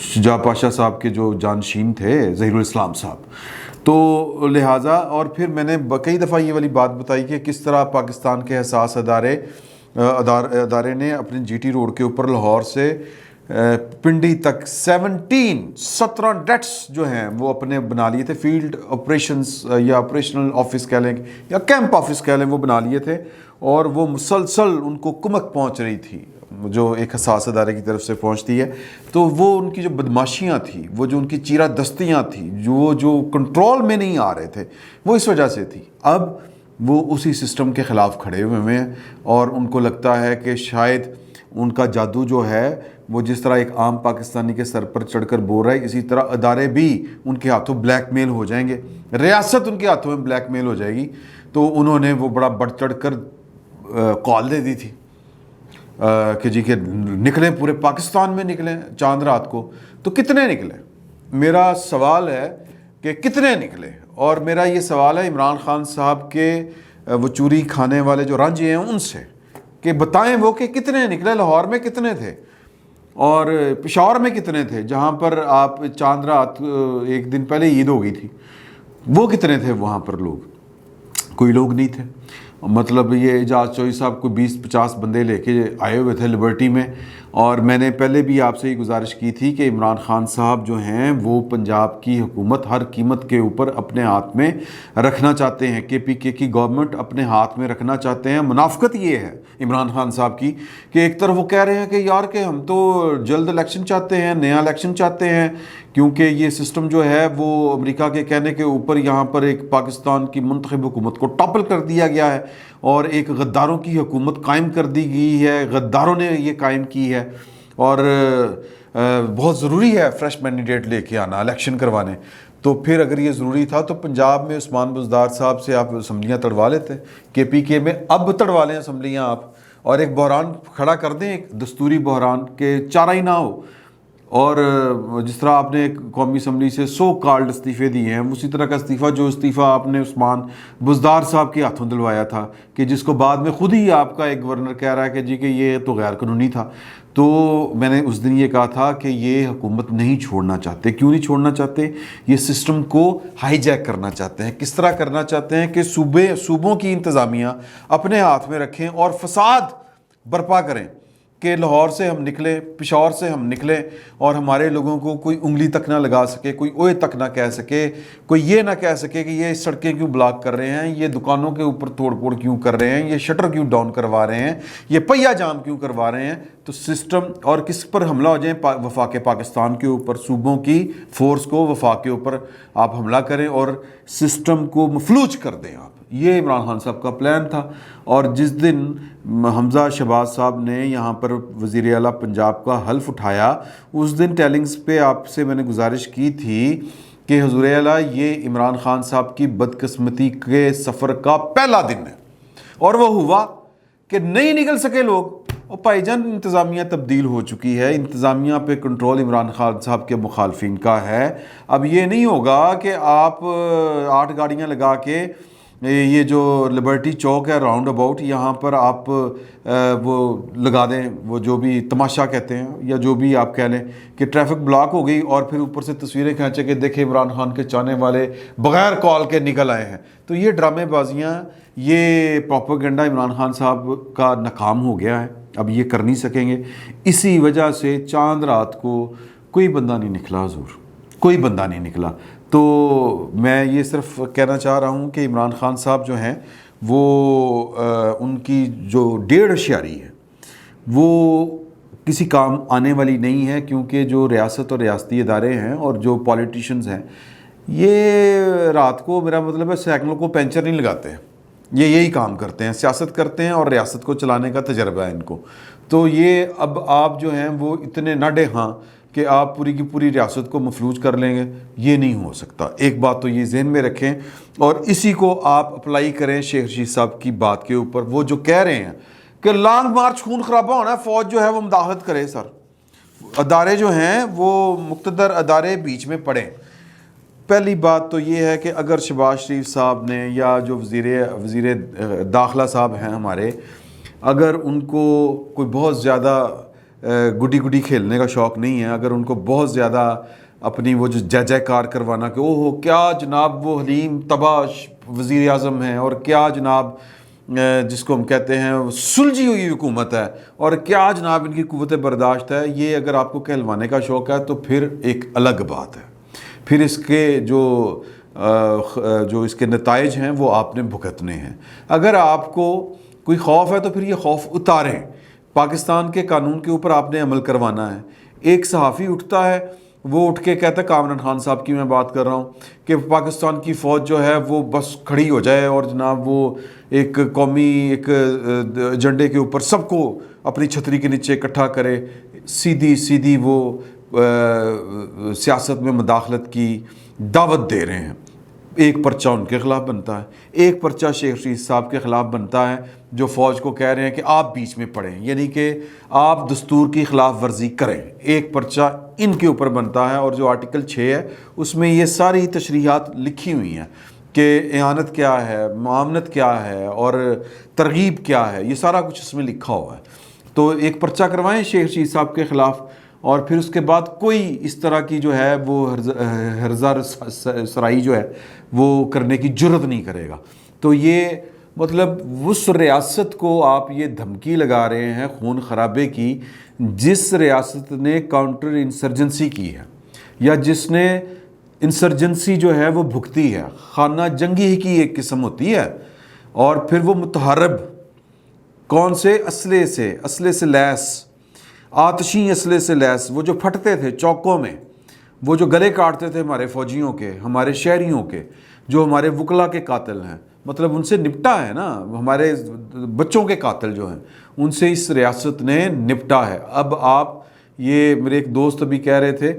شجاع پاشا صاحب کے جو جانشین تھے ظہیر الاسلام صاحب. تو لہٰذا اور پھر میں نے کئی دفعہ یہ والی بات بتائی کہ کس طرح پاکستان کے حساس ادارے نے اپنے جی ٹی روڈ کے اوپر لاہور سے پنڈی تک 17 ڈیٹس جو ہیں وہ اپنے بنا لیے تھے. فیلڈ آپریشنز یا آپریشنل آفس کہہ لیں یا کیمپ آفس کہہ لیں, وہ بنا لیے تھے, اور وہ مسلسل ان کو کمک پہنچ رہی تھی جو ایک حساس ادارے کی طرف سے پہنچتی ہے. تو وہ ان کی جو بدماشیاں تھیں, وہ جو ان کی چیرہ دستیاں تھیں, جو کنٹرول میں نہیں آ رہے تھے, وہ اس وجہ سے تھی. اب وہ اسی سسٹم کے خلاف کھڑے ہوئے ہیں, اور ان کو لگتا ہے کہ شاید ان کا جادو جو ہے وہ جس طرح ایک عام پاکستانی کے سر پر چڑھ کر بول رہا ہے, اسی طرح ادارے بھی ان کے ہاتھوں بلیک میل ہو جائیں گے, ریاست ان کے ہاتھوں میں بلیک میل ہو جائے گی. تو انہوں نے وہ بڑا بڑھ چڑھ کر کال دے دی تھی کہ جی کہ نکلیں, پورے پاکستان میں نکلیں چاند رات کو. تو کتنے نکلے؟ میرا سوال ہے کہ کتنے نکلے, اور میرا یہ سوال ہے عمران خان صاحب کے وہ چوری کھانے والے جو رانجھے ہیں ان سے, کہ بتائیں وہ کہ کتنے نکلے. لاہور میں کتنے تھے اور پشاور میں کتنے تھے جہاں پر آپ چاند رات ایک دن پہلے عید ہو گئی تھی, وہ کتنے تھے وہاں پر لوگ؟ کوئی لوگ نہیں تھے. مطلب یہ اعجاز چوہی صاحب کو 20-50 بندے لے کے آئے ہوئے تھے لبرٹی میں. اور میں نے پہلے بھی آپ سے یہ گزارش کی تھی کہ عمران خان صاحب جو ہیں وہ پنجاب کی حکومت ہر قیمت کے اوپر اپنے ہاتھ میں رکھنا چاہتے ہیں, کے پی کے کی گورنمنٹ اپنے ہاتھ میں رکھنا چاہتے ہیں. منافقت یہ ہے عمران خان صاحب کی کہ ایک طرف وہ کہہ رہے ہیں کہ یار کہ ہم تو جلد الیکشن چاہتے ہیں, نیا الیکشن چاہتے ہیں, کیونکہ یہ سسٹم جو ہے وہ امریکہ کے کہنے کے اوپر یہاں پر ایک پاکستان کی منتخب حکومت کو ٹاپل کر دیا گیا ہے, اور ایک غداروں کی حکومت قائم کر دی گئی ہے, غداروں نے یہ قائم کی ہے, اور بہت ضروری ہے فریش کینڈیڈیٹ لے کے آنا الیکشن کروانے. تو پھر اگر یہ ضروری تھا تو پنجاب میں عثمان بزدار صاحب سے آپ اسمبلیاں تڑوا لیتے, کے پی کے میں اب تڑوا لیں اسمبلیاں آپ, اور ایک بحران کھڑا کر دیں, ایک دستوری بحران کہ چارہ ہی نہ ہو. اور جس طرح آپ نے قومی اسمبلی سے 100 کالڈ استعفے دیے ہیں, اسی طرح کا استعفیٰ آپ نے عثمان بزدار صاحب کے ہاتھوں دلوایا تھا, کہ جس کو بعد میں خود ہی آپ کا ایک گورنر کہہ رہا ہے کہ جی کہ یہ تو غیر قانونی تھا. تو میں نے اس دن یہ کہا تھا کہ یہ حکومت نہیں چھوڑنا چاہتے. کیوں نہیں چھوڑنا چاہتے؟ یہ سسٹم کو ہائی جیک کرنا چاہتے ہیں. کس طرح کرنا چاہتے ہیں کہ صوبوں کی انتظامیہ اپنے ہاتھ میں رکھیں اور فساد برپا کریں, کہ لاہور سے ہم نکلیں, پشاور سے ہم نکلیں, اور ہمارے لوگوں کو کوئی انگلی تک نہ لگا سکے, کوئی اوئے تک نہ کہہ سکے, کوئی یہ نہ کہہ سکے کہ یہ سڑکیں کیوں بلاک کر رہے ہیں, یہ دکانوں کے اوپر توڑ پھوڑ کیوں کر رہے ہیں, یہ شٹر کیوں ڈاؤن کروا رہے ہیں, یہ پہیا جام کیوں کروا رہے ہیں. تو سسٹم, اور کس پر حملہ ہو جائیں, وفاق پاکستان کے اوپر, صوبوں کی فورس کو وفاق کے اوپر آپ حملہ کریں اور سسٹم کو مفلوج کر دیں آپ. یہ عمران خان صاحب کا پلان تھا. اور جس دن حمزہ شہباز صاحب نے یہاں پر وزیر اعلیٰ پنجاب کا حلف اٹھایا, اس دن ٹیلنگز پہ آپ سے میں نے گزارش کی تھی کہ حضور اعلیٰ یہ عمران خان صاحب کی بدقسمتی کے سفر کا پہلا دن ہے, اور وہ ہوا کہ نہیں نکل سکے لوگ. اور بھائی جان انتظامیہ تبدیل ہو چکی ہے, انتظامیہ پہ کنٹرول عمران خان صاحب کے مخالفین کا ہے. اب یہ نہیں ہوگا کہ آپ 8 گاڑیاں لگا کے یہ جو لبرٹی چوک ہے راؤنڈ اباؤٹ, یہاں پر آپ وہ لگا دیں, وہ جو بھی تماشا کہتے ہیں یا جو بھی آپ کہہ لیں, کہ ٹریفک بلاک ہو گئی, اور پھر اوپر سے تصویریں کھینچے کہ دیکھیں عمران خان کے چاہنے والے بغیر کال کے نکل آئے ہیں. تو یہ ڈرامے بازیاں, یہ پروپیگنڈا عمران خان صاحب کا ناکام ہو گیا ہے, اب یہ کر نہیں سکیں گے. اسی وجہ سے چاند رات کو کوئی بندہ نہیں نکلا حضور, کوئی بندہ نہیں نکلا. تو میں یہ صرف کہنا چاہ رہا ہوں کہ عمران خان صاحب جو ہیں وہ ان کی جو 1.5 ہوشیاری ہے وہ کسی کام آنے والی نہیں ہے, کیونکہ جو ریاست اور ریاستی ادارے ہیں اور جو پولیٹیشنز ہیں یہ رات کو, میرا مطلب ہے سائیکلوں کو پینچر نہیں لگاتے ہیں, یہ یہی کام کرتے ہیں, سیاست کرتے ہیں اور ریاست کو چلانے کا تجربہ ہے ان کو. تو یہ اب آپ جو ہیں وہ اتنے نہ ڈہاں کہ آپ پوری کی پوری ریاست کو مفلوج کر لیں گے, یہ نہیں ہو سکتا. ایک بات تو یہ ذہن میں رکھیں, اور اسی کو آپ اپلائی کریں شیخ رشید صاحب کی بات کے اوپر. وہ جو کہہ رہے ہیں کہ لانگ مارچ خون خرابہ ہونا ہے, فوج جو ہے وہ مداخلت کرے. سر ادارے جو ہیں وہ مقتدر ادارے بیچ میں پڑیں. پہلی بات تو یہ ہے کہ اگر شہباز شریف صاحب نے یا جو وزیر داخلہ صاحب ہیں ہمارے, اگر ان کو کوئی بہت زیادہ گڈی گڈی کھیلنے کا شوق نہیں ہے، اگر ان کو بہت زیادہ اپنی وہ جو جے جے کار کروانا کہ اوہ ہو کیا جناب وہ حلیم طبع وزیر اعظم ہیں، اور کیا جناب جس کو ہم کہتے ہیں سلجھی ہوئی حکومت ہے، اور کیا جناب ان کی قوت برداشت ہے، یہ اگر آپ کو کہلوانے کا شوق ہے تو پھر ایک الگ بات ہے، پھر اس کے جو اس کے نتائج ہیں وہ آپ نے بھگتنے ہیں۔ اگر آپ کو کوئی خوف ہے تو پھر یہ خوف اتاریں، پاکستان کے قانون کے اوپر آپ نے عمل کروانا ہے۔ ایک صحافی اٹھتا ہے، وہ اٹھ کے کہتا ہے، کامران خان صاحب کی میں بات کر رہا ہوں، کہ پاکستان کی فوج جو ہے وہ بس کھڑی ہو جائے اور جناب وہ ایک قومی ایک ایجنڈے کے اوپر سب کو اپنی چھتری کے نیچے اکٹھا کرے، سیدھی وہ سیاست میں مداخلت کی دعوت دے رہے ہیں۔ ایک پرچہ ان کے خلاف بنتا ہے، ایک پرچہ شیخ رشید صاحب کے خلاف بنتا ہے جو فوج کو کہہ رہے ہیں کہ آپ بیچ میں پڑیں، یعنی کہ آپ دستور کی خلاف ورزی کریں۔ ایک پرچہ ان کے اوپر بنتا ہے، اور جو آرٹیکل 6 ہے اس میں یہ ساری تشریحات لکھی ہوئی ہیں کہ اعانت کیا ہے، معاونت کیا ہے، اور ترغیب کیا ہے، یہ سارا کچھ اس میں لکھا ہوا ہے۔ تو ایک پرچہ کروائیں شیخ رشید صاحب کے خلاف، اور پھر اس کے بعد کوئی اس طرح کی جو ہے وہ ہرزہ سرائی جو ہے وہ کرنے کی جرت نہیں کرے گا۔ تو یہ مطلب اس ریاست کو آپ یہ دھمکی لگا رہے ہیں خون خرابے کی، جس ریاست نے کاؤنٹر انسرجنسی کی ہے، یا جس نے انسرجنسی جو ہے وہ بھگتی ہے، خانہ جنگی ہی کی ایک قسم ہوتی ہے، اور پھر وہ متحرب کون سے اسلحے سے لیس، آتشی اسلحے سے لیس، وہ جو پھٹتے تھے چوکوں میں، وہ جو گلے کاٹتے تھے ہمارے فوجیوں کے، ہمارے شہریوں کے، جو ہمارے وکلا کے قاتل ہیں، مطلب ان سے نپٹا ہے نا، ہمارے بچوں کے قاتل جو ہیں ان سے اس ریاست نے نپٹا ہے۔ اب آپ یہ میرے ایک دوست ابھی کہہ رہے تھے،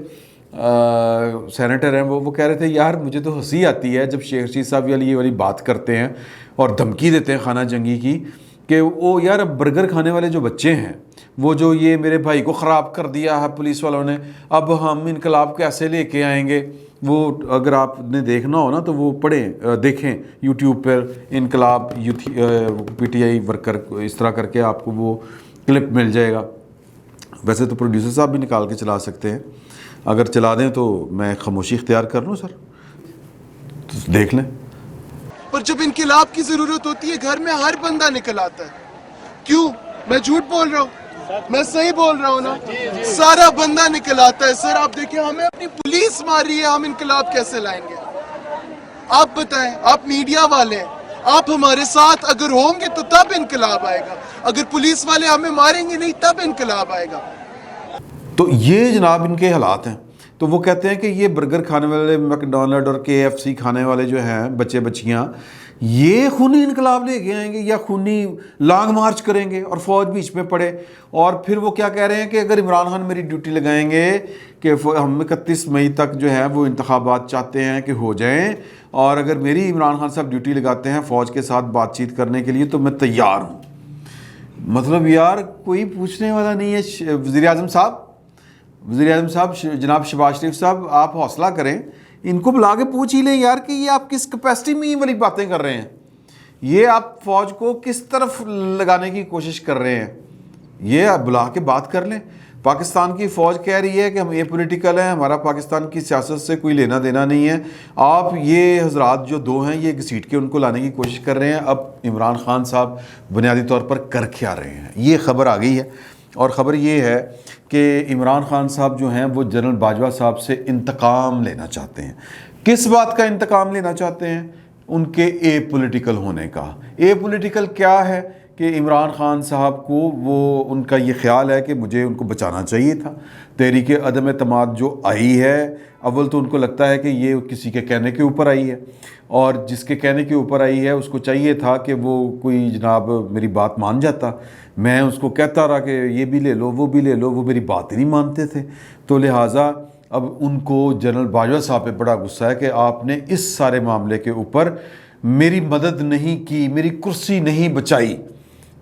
سینیٹر ہیں وہ کہہ رہے تھے، یار مجھے تو ہنسی آتی ہے جب شیخ رشید صاحب یہ والی بات کرتے ہیں اور دھمکی دیتے ہیں خانہ جنگی کی، کہ وہ یار اب برگر کھانے والے جو بچے ہیں، وہ جو یہ میرے بھائی کو خراب کر دیا ہے پولیس والوں نے، اب ہم انقلاب کیسے لے کے آئیں گے۔ وہ اگر آپ نے دیکھنا ہو نا تو وہ پڑھیں، دیکھیں یوٹیوب پر انقلاب پی ٹی آئی ورکر، اس طرح کر کے آپ کو وہ کلپ مل جائے گا۔ ویسے تو پروڈیوسر صاحب بھی نکال کے چلا سکتے ہیں، اگر چلا دیں تو میں خاموشی اختیار کر لوں سر، تو دیکھ لیں۔ پر جب انقلاب کی ضرورت ہوتی ہے گھر میں ہر بندہ نکل آتا ہے۔ کیوں؟ میں جھوٹ بول رہا ہوں؟ میں صحیح بول رہا ہوں نا؟ سارا بندہ نکل آتا ہے۔ سر آپ دیکھیں، ہمیں اپنی پولیس ماری ہے، ہم انقلاب کیسے لائیں گے؟ آپ بتائیں، آپ میڈیا والے ہیں، آپ ہمارے ساتھ اگر ہوں گے تو تب انقلاب آئے گا، اگر پولیس والے ہمیں ماریں گے نہیں تب انقلاب آئے گا۔ تو یہ جناب ان کے حالات ہیں۔ تو وہ کہتے ہیں کہ یہ برگر کھانے والے، میک ڈونلڈ اور کے ایف سی کھانے والے جو ہیں بچے بچیاں، یہ خونی انقلاب لے کے آئیں گے یا خونی لانگ مارچ کریں گے اور فوج بیچ میں پڑے۔ اور پھر وہ کیا کہہ رہے ہیں کہ اگر عمران خان میری ڈیوٹی لگائیں گے کہ ہم 31 مئی تک جو ہے وہ انتخابات چاہتے ہیں کہ ہو جائیں، اور اگر میری عمران خان صاحب ڈیوٹی لگاتے ہیں فوج کے ساتھ بات چیت کرنے کے لیے تو میں تیار ہوں۔ مطلب یار کوئی پوچھنے والا نہیں ہے۔ وزیر اعظم صاحب جناب شہباز شریف صاحب، آپ حوصلہ کریں، ان کو بلا کے پوچھ ہی لیں یار کہ یہ آپ کس کیپیسٹی میں یہ والی باتیں کر رہے ہیں، یہ آپ فوج کو کس طرف لگانے کی کوشش کر رہے ہیں، یہ آپ بلا کے بات کر لیں۔ پاکستان کی فوج کہہ رہی ہے کہ ہم اے پولیٹیکل ہیں، ہمارا پاکستان کی سیاست سے کوئی لینا دینا نہیں ہے، آپ یہ حضرات جو دو ہیں یہ گھسیٹ کے ان کو لانے کی کوشش کر رہے ہیں۔ اب عمران خان صاحب بنیادی طور پر کر کیا رہے ہیں، یہ خبر آ گئی ہے، اور خبر یہ ہے کہ عمران خان صاحب جو ہیں وہ جنرل باجوہ صاحب سے انتقام لینا چاہتے ہیں۔ کس بات کا انتقام لینا چاہتے ہیں؟ ان کے اے پولیٹیکل ہونے کا۔ اے پولیٹیکل کیا ہے کہ عمران خان صاحب کو وہ ان کا یہ خیال ہے کہ مجھے ان کو بچانا چاہیے تھا۔ تحریک عدم اعتماد جو آئی ہے، اول تو ان کو لگتا ہے کہ یہ کسی کے کہنے کے اوپر آئی ہے، اور جس کے کہنے کے اوپر آئی ہے اس کو چاہیے تھا کہ وہ کوئی جناب میری بات مان جاتا، میں اس کو کہتا رہا کہ یہ بھی لے لو وہ بھی لے لو، وہ میری بات ہی نہیں مانتے تھے۔ تو لہٰذا اب ان کو جنرل باجوہ صاحب پہ بڑا غصہ ہے کہ آپ نے اس سارے معاملے کے اوپر میری مدد نہیں کی، میری کرسی نہیں بچائی۔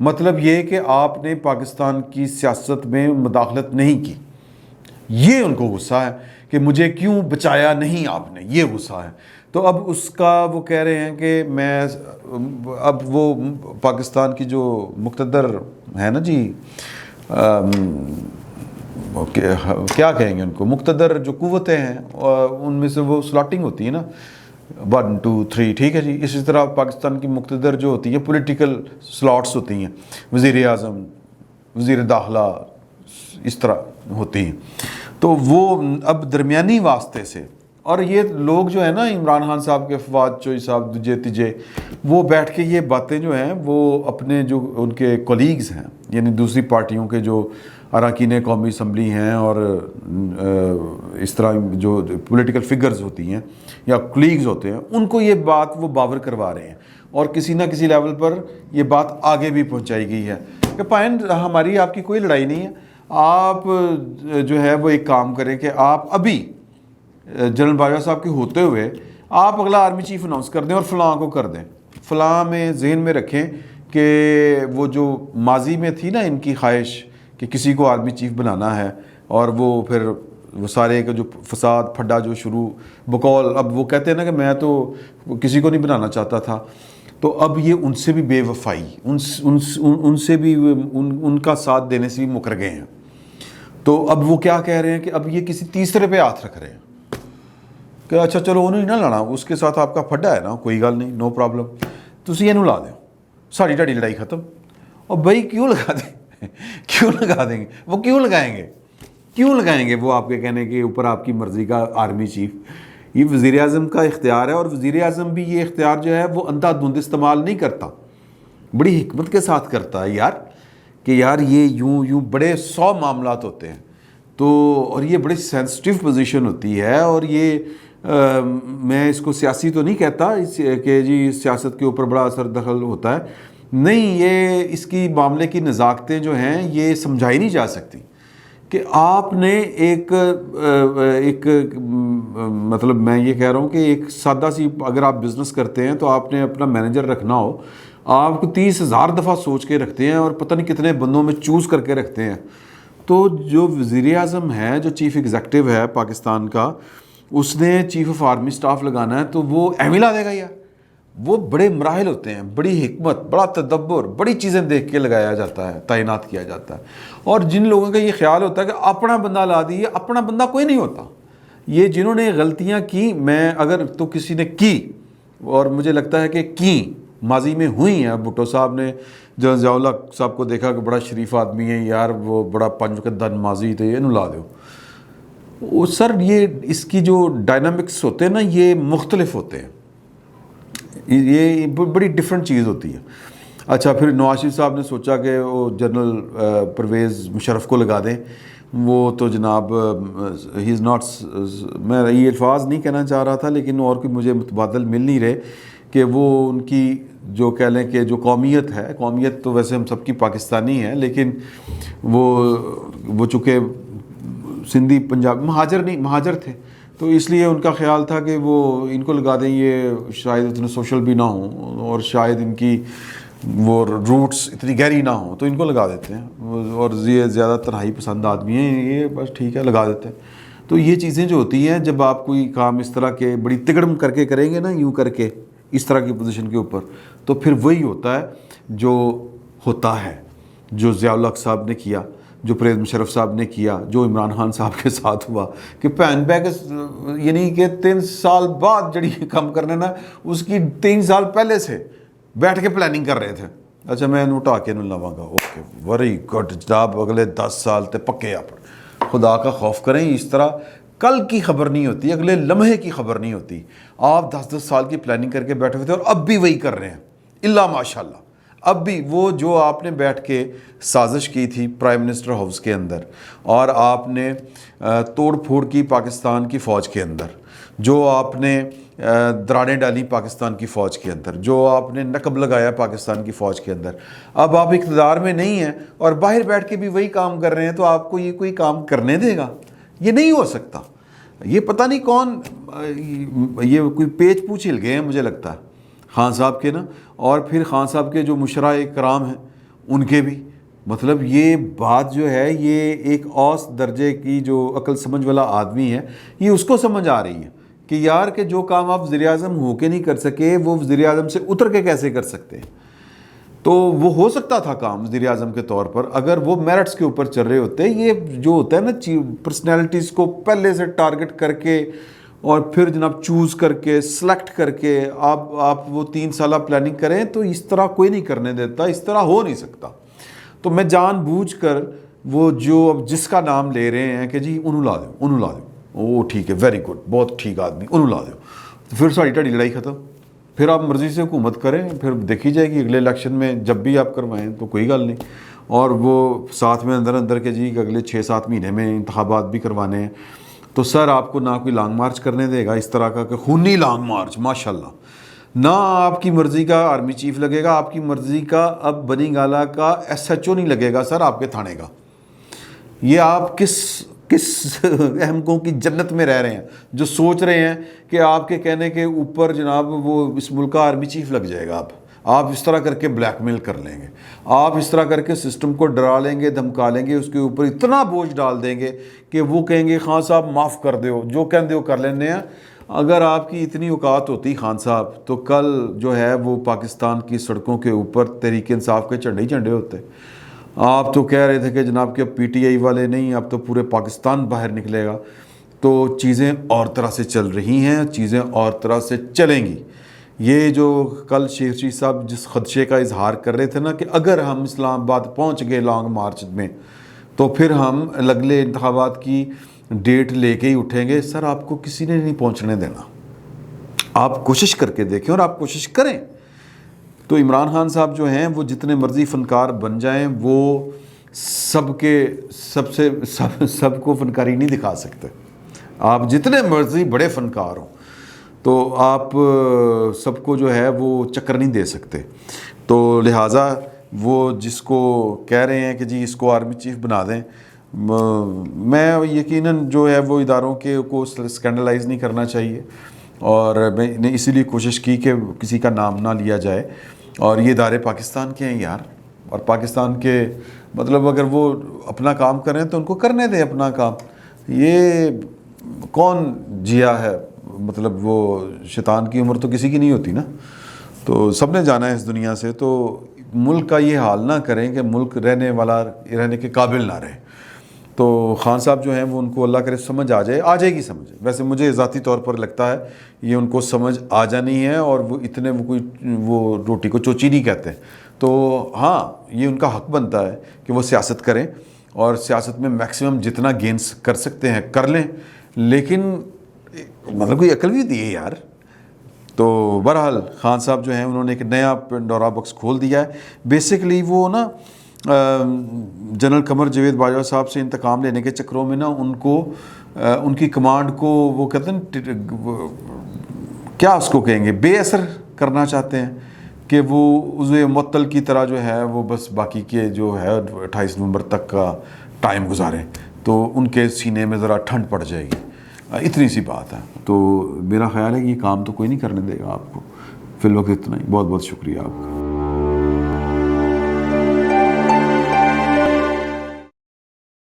مطلب یہ کہ آپ نے پاکستان کی سیاست میں مداخلت نہیں کی، یہ ان کو غصہ ہے کہ مجھے کیوں بچایا نہیں آپ نے، یہ غصہ ہے۔ تو اب اس کا وہ کہہ رہے ہیں کہ میں اب وہ پاکستان کی جو مقتدر ہے نا جی کیا کہیں گے ان کو، مقتدر جو قوتیں ہیں ان میں سے وہ سلاٹنگ ہوتی ہے نا، 1 2 3، ٹھیک ہے جی. اسی طرح پاکستان کی مقتدر جو ہوتی ہیں پولیٹیکل سلاٹس ہوتی ہیں، وزیر اعظم، وزیر داخلہ، اس طرح ہوتی ہیں. تو وہ اب درمیانی واسطے سے، اور یہ لوگ جو ہے نا عمران خان صاحب کے فواد چوئی صاحب دجے تجے، وہ بیٹھ کے یہ باتیں جو ہیں وہ اپنے جو ان کے کولیگز ہیں، یعنی دوسری پارٹیوں کے جو اراکین قومی اسمبلی ہیں اور اس طرح جو پولیٹیکل فگرز ہوتی ہیں یا کولیگز ہوتے ہیں، ان کو یہ بات وہ باور کروا رہے ہیں، اور کسی نہ کسی لیول پر یہ بات آگے بھی پہنچائی گئی ہے کہ پائن ہماری آپ کی کوئی لڑائی نہیں ہے، آپ جو ہے وہ ایک کام کریں کہ آپ ابھی جنرل باجوہ صاحب کے ہوتے ہوئے آپ اگلا آرمی چیف اناؤنس کر دیں اور فلاں کو کر دیں. فلاں میں ذہن میں رکھیں کہ وہ جو ماضی میں تھی نا ان کی خواہش کہ کسی کو آرمی چیف بنانا ہے، اور وہ پھر وہ سارے کا جو فساد پھڈا جو شروع بقول، اب وہ کہتے ہیں نا کہ میں تو کسی کو نہیں بنانا چاہتا تھا، تو اب یہ ان سے بھی بے وفائی، ان سے بھی ان کا ساتھ دینے سے بھی مکر گئے ہیں. تو اب وہ کیا کہہ رہے ہیں کہ اب یہ کسی تیسرے پہ ہاتھ رکھ رہے ہیں کہ اچھا چلو انہوں نہ لڑا، اس کے ساتھ آپ کا پھڈا ہے نا، کوئی گل نہیں، نو پرابلم، تسی یہ لا دو، ساری ڈاڑی لڑائی ختم. اور بھائی کیوں لگا دیں کیوں لگا دیں گے وہ، کیوں لگائیں گے وہ آپ کے کہنے کے اوپر آپ کی مرضی کا آرمی چیف. یہ وزیر اعظم کا اختیار ہے، اور وزیر اعظم بھی یہ اختیار جو ہے وہ اندھا دھند استعمال نہیں کرتا، بڑی حکمت کے ساتھ کرتا ہے یار، کہ یار یہ یوں بڑے 100 معاملات ہوتے ہیں تو، اور یہ بڑی سینسٹیو پوزیشن ہوتی ہے، اور یہ میں اس کو سیاسی تو نہیں کہتا کہ جی سیاست کے اوپر بڑا اثر دخل ہوتا ہے، نہیں، یہ اس کی معاملے کی نزاکتیں جو ہیں یہ سمجھائی نہیں جا سکتی کہ آپ نے ایک مطلب میں یہ کہہ رہا ہوں کہ ایک سادہ سی اگر آپ بزنس کرتے ہیں تو آپ نے اپنا مینیجر رکھنا ہو، آپ کو 30,000 دفعہ سوچ کے رکھتے ہیں اور پتہ نہیں کتنے بندوں میں چوز کر کے رکھتے ہیں. تو جو وزیر اعظم ہے، جو چیف ایگزیکٹو ہے پاکستان کا، اس نے چیف آف آرمی سٹاف لگانا ہے تو وہ اہم لا دے گا یار. وہ بڑے مراحل ہوتے ہیں، بڑی حکمت، بڑا تدبر، بڑی چیزیں دیکھ کے لگایا جاتا ہے، تعینات کیا جاتا ہے. اور جن لوگوں کا یہ خیال ہوتا ہے کہ اپنا بندہ لا دیے، اپنا بندہ کوئی نہیں ہوتا. یہ جنہوں نے غلطیاں کی، میں اگر تو کسی نے کی، اور مجھے لگتا ہے کہ کی ماضی میں ہوئی ہیں. بھٹو صاحب نے جنرل ضیاء الحق صاحب کو دیکھا کہ بڑا شریف آدمی ہے یار، وہ بڑا 5 وقت دن ماضی تھے، یہ لا دو. وہ سر یہ اس کی جو ڈائنامکس ہوتے ہیں نا یہ مختلف ہوتے ہیں، یہ بڑی ڈفرینٹ چیز ہوتی ہے. اچھا پھر نواز شریف صاحب نے سوچا کہ وہ جنرل پرویز مشرف کو لگا دیں، وہ تو جناب ہی از ناٹ، میں یہ الفاظ نہیں کہنا چاہ رہا تھا لیکن اور کوئی مجھے متبادل مل نہیں رہے کہ وہ ان کی جو کہہ لیں کہ جو قومیت ہے، قومیت تو ویسے ہم سب کی پاکستانی ہے، لیکن وہ چونکہ سندھی پنجاب مہاجر تھے، تو اس لیے ان کا خیال تھا کہ وہ ان کو لگا دیں، یہ شاید اتنے سوشل بھی نہ ہوں اور شاید ان کی وہ روٹس اتنی گہری نہ ہوں، تو ان کو لگا دیتے ہیں، اور یہ زیادہ تنہائی پسند آدمی ہیں، یہ بس ٹھیک ہے لگا دیتے ہیں. تو یہ چیزیں جو ہوتی ہیں جب آپ کوئی کام اس طرح کے بڑی تگڑم کر کے کریں گے نا، یوں کر کے اس طرح کی پوزیشن کے اوپر، تو پھر وہی ہوتا ہے جو ہوتا ہے، جو ضیاء الحق صاحب نے کیا، جو پرویز مشرف صاحب نے کیا، جو عمران خان صاحب کے ساتھ ہوا کہ پہن بیگ، یعنی کہ 3 سال بعد جڑی کام کرنے نا، اس کی 3 سال پہلے سے بیٹھ کے پلاننگ کر رہے تھے. اچھا میں اٹھا کے نہیں لواں گا، اوکے ویری گڈ جناب، اگلے 10 سال تے پکے آپ خدا کا خوف کریں. اس طرح کل کی خبر نہیں ہوتی، اگلے لمحے کی خبر نہیں ہوتی. آپ 10 سال کی پلاننگ کر کے بیٹھے ہوئے تھے اور اب بھی وہی کر رہے ہیں، اللہ ماشاء اللہ. اب بھی وہ جو آپ نے بیٹھ کے سازش کی تھی پرائم منسٹر ہاؤس کے اندر، اور آپ نے توڑ پھوڑ کی پاکستان کی فوج کے اندر، جو آپ نے دراڑیں ڈالی پاکستان کی فوج کے اندر، جو آپ نے نقب لگایا پاکستان کی فوج کے اندر، اب آپ اقتدار میں نہیں ہیں اور باہر بیٹھ کے بھی وہی کام کر رہے ہیں، تو آپ کو یہ کوئی کام کرنے دے گا؟ یہ نہیں ہو سکتا. یہ پتہ نہیں کون، یہ کوئی پیچ پوچھ ہل گئے ہیں مجھے لگتا ہے خان صاحب کے نا، اور پھر خان صاحب کے جو مشرا کرام ہیں ان کے بھی. مطلب یہ بات جو ہے، یہ ایک اوس درجے کی جو عقل سمجھ والا آدمی ہے، یہ اس کو سمجھ آ رہی ہے کہ یار کہ جو کام آپ وزیر اعظم ہو کے نہیں کر سکے، وہ وزیر اعظم سے اتر کے کیسے کر سکتے ہیں. تو وہ ہو سکتا تھا کام وزیر اعظم کے طور پر اگر وہ میرٹس کے اوپر چل رہے ہوتے. یہ جو ہوتا ہے نا پرسنالٹیز کو پہلے سے ٹارگٹ کر کے اور پھر جناب چوز کر کے سلیکٹ کر کے آپ وہ 3 سالہ پلاننگ کریں, تو اس طرح کوئی نہیں کرنے دیتا, اس طرح ہو نہیں سکتا. تو میں جان بوجھ کر وہ جو اب جس کا نام لے رہے ہیں کہ جی انہوں لا دو, وہ ٹھیک ہے, ویری گڈ, بہت ٹھیک آدمی, انہوں لا دو, پھر ساری ٹاڑی لڑائی ختم. پھر آپ مرضی سے حکومت کریں, پھر دیکھی جائے گی اگلے الیکشن میں جب بھی آپ کروائیں تو کوئی گل نہیں. اور وہ ساتھ میں اندر کے جی اگلے 6-7 مہینے میں انتخابات بھی کروانے ہیں, تو سر آپ کو نہ کوئی لانگ مارچ کرنے دے گا اس طرح کا کہ خونی لانگ مارچ ماشاءاللہ, نہ آپ کی مرضی کا آرمی چیف لگے گا, آپ کی مرضی کا اب بنی گالا کا SHO نہیں لگے گا سر آپ کے تھانے کا. یہ آپ کس احمقوں کی جنت میں رہ رہے ہیں جو سوچ رہے ہیں کہ آپ کے کہنے کے اوپر جناب وہ اس ملک کا آرمی چیف لگ جائے گا. آپ اس طرح کر کے بلیک میل کر لیں گے, آپ اس طرح کر کے سسٹم کو ڈرا لیں گے, دھمکا لیں گے, اس کے اوپر اتنا بوجھ ڈال دیں گے کہ وہ کہیں گے خان صاحب معاف کر دیو, جو کہیں دے وہ کر لینے ہیں. اگر آپ کی اتنی اوقات ہوتی خان صاحب تو کل جو ہے وہ پاکستان کی سڑکوں کے اوپر تحریک انصاف کے جھنڈے ہی جھنڈے ہوتے. آپ تو کہہ رہے تھے کہ جناب کہ اب PTI والے نہیں, اب تو پورے پاکستان باہر نکلے گا. تو چیزیں اور طرح سے چل رہی ہیں, چیزیں اور طرح سے چلیں گی. یہ جو کل شیخ رشید صاحب جس خدشے کا اظہار کر رہے تھے نا کہ اگر ہم اسلام آباد پہنچ گئے لانگ مارچ میں تو پھر ہم اگلے انتخابات کی ڈیٹ لے کے ہی اٹھیں گے, سر آپ کو کسی نے نہیں پہنچنے دینا. آپ کوشش کر کے دیکھیں اور آپ کوشش کریں. تو عمران خان صاحب جو ہیں وہ جتنے مرضی فنکار بن جائیں وہ سب کو فنکاری نہیں دکھا سکتے. آپ جتنے مرضی بڑے فنکار ہوں تو آپ سب کو جو ہے وہ چکر نہیں دے سکتے. تو لہٰذا وہ جس کو کہہ رہے ہیں کہ جی اس کو آرمی چیف بنا دیں, میں یقیناً جو ہے وہ اداروں کے کو اسکینڈلائز نہیں کرنا چاہیے, اور میں نے اسی لیے کوشش کی کہ کسی کا نام نہ لیا جائے. اور یہ ادارے پاکستان کے ہیں یار, اور پاکستان کے مطلب اگر وہ اپنا کام کریں تو ان کو کرنے دیں اپنا کام. یہ کون جیا ہے, مطلب وہ شیطان کی عمر تو کسی کی نہیں ہوتی نا, تو سب نے جانا ہے اس دنیا سے. تو ملک کا یہ حال نہ کریں کہ ملک رہنے کے قابل نہ رہے. تو خان صاحب جو ہیں وہ ان کو اللہ کرے سمجھ آ جائے گی سمجھ. ویسے مجھے ذاتی طور پر لگتا ہے یہ ان کو سمجھ آ جانی ہے, اور وہ اتنے وہ روٹی کو چوچی نہیں کہتے. تو ہاں یہ ان کا حق بنتا ہے کہ وہ سیاست کریں, اور سیاست میں میکسیمم جتنا گینز کر سکتے ہیں کر لیں, لیکن مطلب کوئی عقل بھی دیے یار. تو بہرحال خان صاحب جو ہیں انہوں نے ایک نیا پنڈورا باکس کھول دیا ہے. بیسکلی وہ نا جنرل قمر جاوید باجوہ صاحب سے انتقام لینے کے چکروں میں نا ان کی کمانڈ کو وہ کہتے ہیں کیا اس کو کہیں گے, بے اثر کرنا چاہتے ہیں کہ وہ عضو معطل کی طرح جو ہے وہ بس باقی کے جو ہے 28 نومبر تک کا ٹائم گزاریں, تو ان کے سینے میں ذرا ٹھنڈ پڑ جائے گی. اتنی سی بات ہے. تو میرا خیال ہے کہ یہ کام تو کوئی نہیں کرنے دے گا آپ کو. فی الوقت اتنا ہی. بہت بہت شکریہ آپ کا.